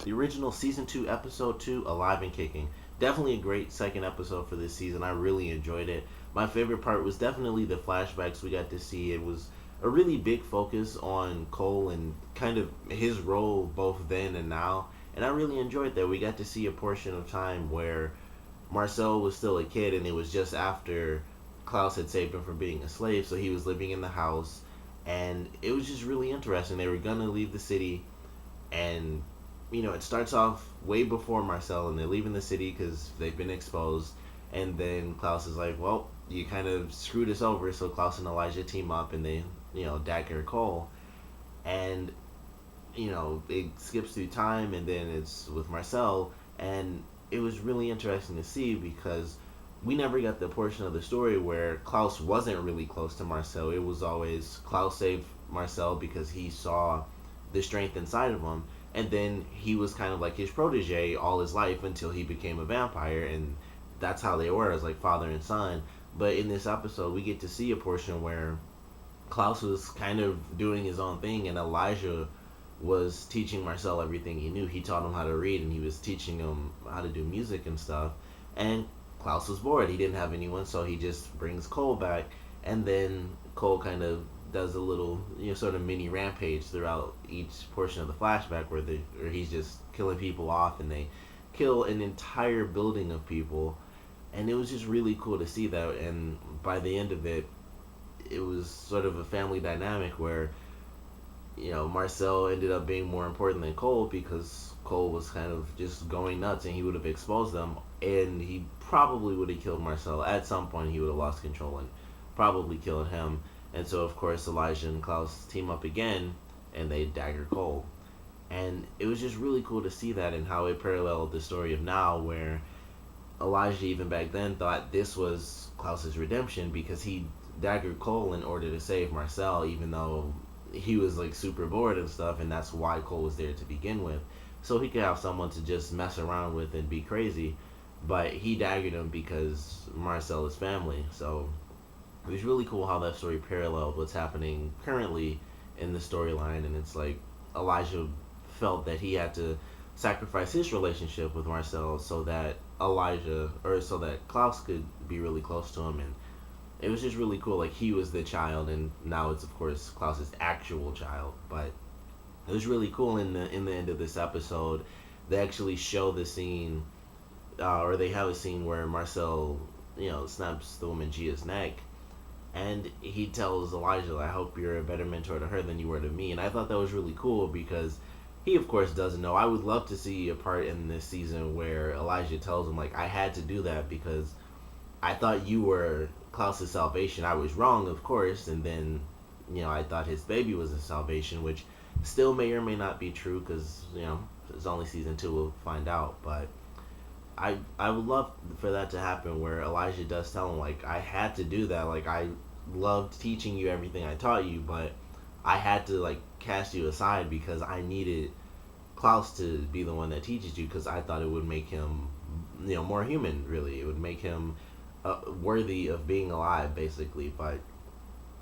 the original season 2, episode 2, Alive and Kicking. Definitely a great second episode for this season. I really enjoyed it. My favorite part was definitely the flashbacks we got to see. It was a really big focus on Cole and kind of his role both then and now. And I really enjoyed that. We got to see a portion of time where Marcel was still a kid, and it was just after Klaus had saved him from being a slave, so he was living in the house. And it was just really interesting. They were gonna leave the city, and it starts off way before Marcel, and they're leaving the city because they've been exposed. And then Klaus is like, "Well, you kind of screwed us over," so Klaus and Elijah team up, and they, dagger Cole. And it skips through time, and then it's with Marcel, and it was really interesting to see because we never got the portion of the story where Klaus wasn't really close to Marcel. It was always Klaus saved Marcel because he saw the strength inside of him, and then he was kind of like his protege all his life until he became a vampire, and that's how they were, as like father and son. But in this episode, we get to see a portion where Klaus was kind of doing his own thing, and Elijah was teaching Marcel everything he knew. He taught him how to read, and he was teaching him how to do music and stuff. And Klaus was bored. He didn't have anyone, so he just brings Cole back. And then Cole kind of does a little, sort of mini rampage throughout each portion of the flashback where he's just killing people off, and they kill an entire building of people. And it was just really cool to see that. And by the end of it, it was sort of a family dynamic where Marcel ended up being more important than Cole because Cole was kind of just going nuts, and he would have exposed them, and he probably would have killed Marcel. At some point, he would have lost control and probably killed him. And so, of course, Elijah and Klaus team up again, and they dagger Cole. And it was just really cool to see that and how it paralleled the story of now, where Elijah, even back then, thought this was Klaus's redemption because he daggered Cole in order to save Marcel, even though he was like super bored and stuff, and that's why Cole was there to begin with, so he could have someone to just mess around with and be crazy. But he daggered him because Marcel is family. So it was really cool how that story paralleled what's happening currently in the storyline, and it's like Elijah felt that he had to sacrifice his relationship with Marcel so that so that Klaus could be really close to him. And it was just really cool. Like, he was the child, and now it's of course Klaus's actual child. But it was really cool in the end of this episode. They actually show the scene, or they have a scene where Marcel, snaps the woman Gia's neck, and he tells Elijah, "I hope you're a better mentor to her than you were to me." And I thought that was really cool because he, of course, doesn't know. I would love to see a part in this season where Elijah tells him, like, "I had to do that because I thought you were Klaus's salvation. I was wrong, of course, and then, I thought his baby was his salvation," which still may or may not be true because, it's only season 2, we'll find out. But I would love for that to happen where Elijah does tell him, like, "I had to do that. Like, I loved teaching you everything I taught you, but I had to, like, cast you aside because I needed Klaus to be the one that teaches you because I thought it would make him, more human, really. It would make him worthy of being alive, basically." But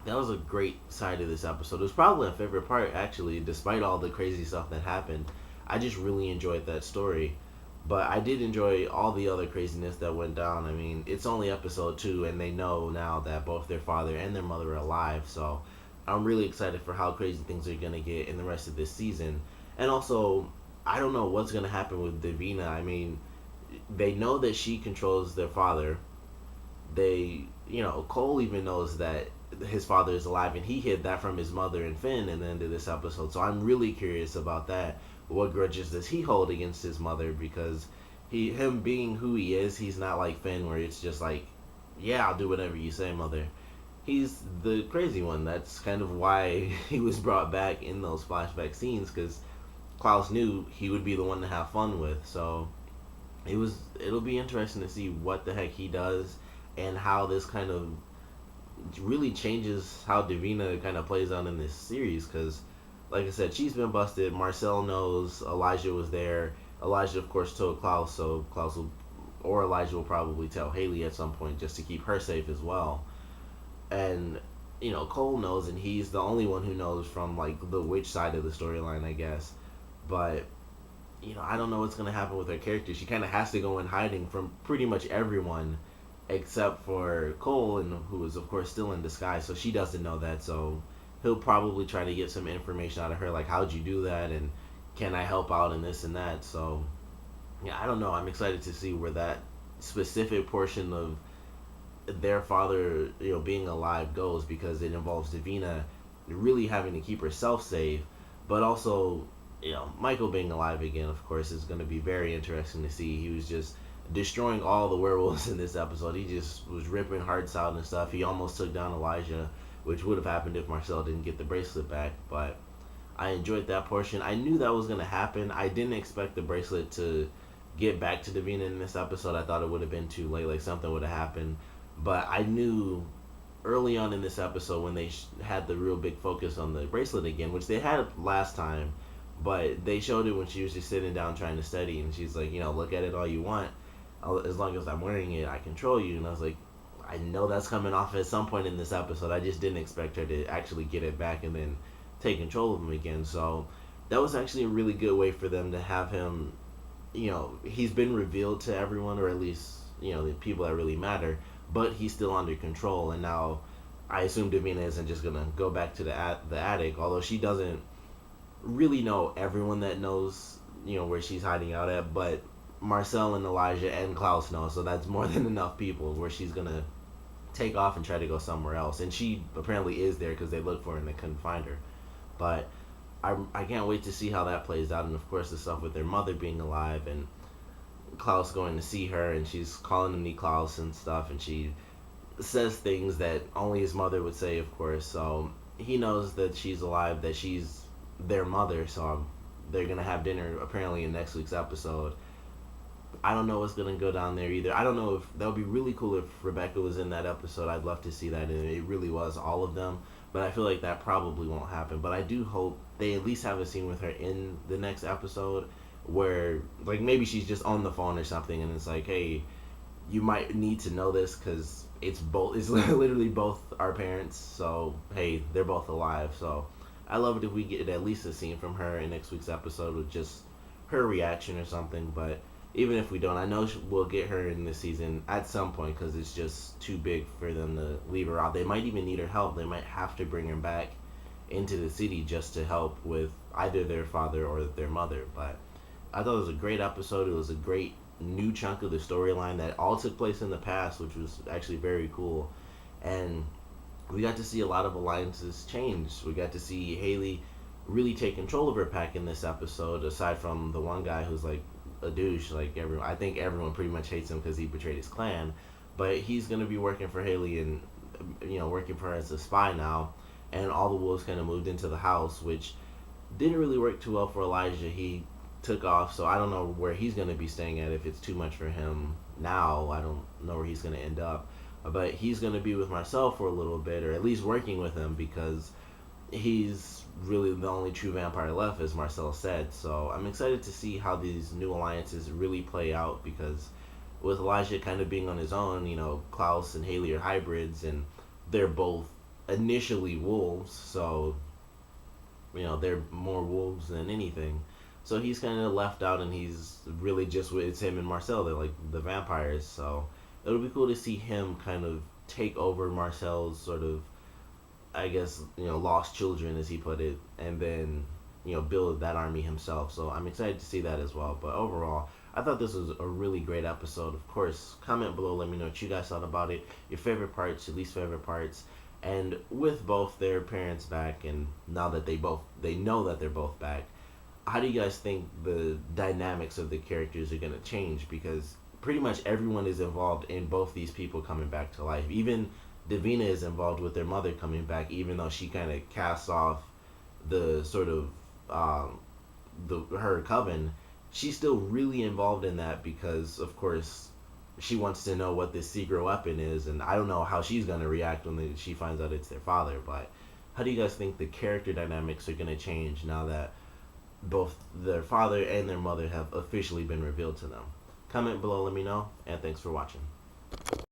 that was a great side of this episode. It was probably my favorite part, actually, despite all the crazy stuff that happened. I just really enjoyed that story. But I did enjoy all the other craziness that went down. I mean, it's only episode 2, and they know now that both their father and their mother are alive. So I'm really excited for how crazy things are going to get in the rest of this season. And also, I don't know what's going to happen with Davina. I mean, they know that she controls their father. Cole even knows that his father is alive, and he hid that from his mother and Finn in the end of this episode. So I'm really curious about that. What grudges does he hold against his mother? Because him being who he is, he's not like Finn, where it's just like, "Yeah, I'll do whatever you say, mother." He's the crazy one. That's kind of why he was brought back in those flashback scenes, because Klaus knew he would be the one to have fun with. So it'll be interesting to see what the heck he does and how this kind of really changes how Davina kind of plays out in this series. Because, like I said, she's been busted. Marcel knows Elijah was there. Elijah, of course, told Klaus, so Elijah will probably tell Haley at some point just to keep her safe as well. And Cole knows, and he's the only one who knows from, like, the witch side of the storyline, I guess. But I don't know what's gonna happen with her character. She kind of has to go in hiding from pretty much everyone, except for Cole, and who is of course still in disguise. So she doesn't know that. So he'll probably try to get some information out of her, like how'd you do that, and can I help out in this and that. So yeah, I don't know. I'm excited to see where that specific portion of their father, being alive goes, because it involves Davina really having to keep herself safe, but also, Michael being alive again, of course, is going to be very interesting to see. He was just destroying all the werewolves in this episode. He just was ripping hearts out and stuff. He almost took down Elijah, which would have happened if Marcel didn't get the bracelet back, but I enjoyed that portion. I knew that was going to happen. I didn't expect the bracelet to get back to Davina in this episode. I thought it would have been too late, like something would have happened. But I knew early on in this episode when they had the real big focus on the bracelet again, which they had last time, but they showed it when she was just sitting down trying to study, and she's like, look at it all you want. As long as I'm wearing it, I control you. And I was like, I know that's coming off at some point in this episode. I just didn't expect her to actually get it back and then take control of him again. So that was actually a really good way for them to have him. He's been revealed to everyone, or at least the people that really matter, but he's still under control. And now I assume Davina isn't just gonna go back to the attic, although she doesn't really know everyone that knows where she's hiding out at, but Marcel and Elijah and Klaus know, so that's more than enough people where she's gonna take off and try to go somewhere else. And she apparently is there because they looked for her and they couldn't find her. But I can't wait to see how that plays out. And of course the stuff with their mother being alive, and Klaus going to see her, and she's calling him Niklaus and stuff, and she says things that only his mother would say, of course. So he knows that she's alive, that she's their mother. So they're gonna have dinner apparently in next week's episode. I don't know what's gonna go down there either. I don't know if that would be really cool if Rebecca was in that episode. I'd love to see that, and it really was all of them. But I feel like that probably won't happen. But I do hope they at least have a scene with her in the next episode, where like maybe she's just on the phone or something, and it's like, hey, you might need to know this because it's literally both our parents. So hey, they're both alive. So I love it if we get at least a scene from her in next week's episode with just her reaction or something. But even if we don't, I know we'll get her in this season at some point, because it's just too big for them to leave her out. They might even need her help. They might have to bring her back into the city just to help with either their father or their mother. But I thought it was a great episode. It was a great new chunk of the storyline that all took place in the past, which was actually very cool. And we got to see a lot of alliances change. We got to see Haley really take control of her pack in this episode, aside from the one guy who's like a douche. Like I think everyone pretty much hates him because he betrayed his clan, but he's gonna be working for Haley and working for her as a spy now. And all the wolves kind of moved into the house, which didn't really work too well for Elijah. He took off, so I don't know where he's gonna be staying at. If it's too much for him now, I don't know where he's gonna end up. But he's gonna be with Marcel for a little bit, or at least working with him, because he's really the only true vampire left, as Marcel said. So I'm excited to see how these new alliances really play out, because with Elijah kind of being on his own, Klaus and Haley are hybrids, and they're both initially wolves, so they're more wolves than anything. So he's kind of left out, and he's really just it's him and Marcel. They're like the vampires. So it'll be cool to see him kind of take over Marcel's sort of, I guess, lost children, as he put it, and then, build that army himself. So I'm excited to see that as well. But overall, I thought this was a really great episode. Of course, comment below, let me know what you guys thought about it, your favorite parts, your least favorite parts. And with both their parents back, and now that they know that they're both back, how do you guys think the dynamics of the characters are going to change? Because pretty much everyone is involved in both these people coming back to life. Even Davina is involved with their mother coming back, even though she kind of casts off the sort of her coven. She's still really involved in that, because of course she wants to know what this secret weapon is, and I don't know how she's going to react when she finds out it's their father. But how do you guys think the character dynamics are going to change now that both their father and their mother have officially been revealed to them? Comment below, let me know, and thanks for watching.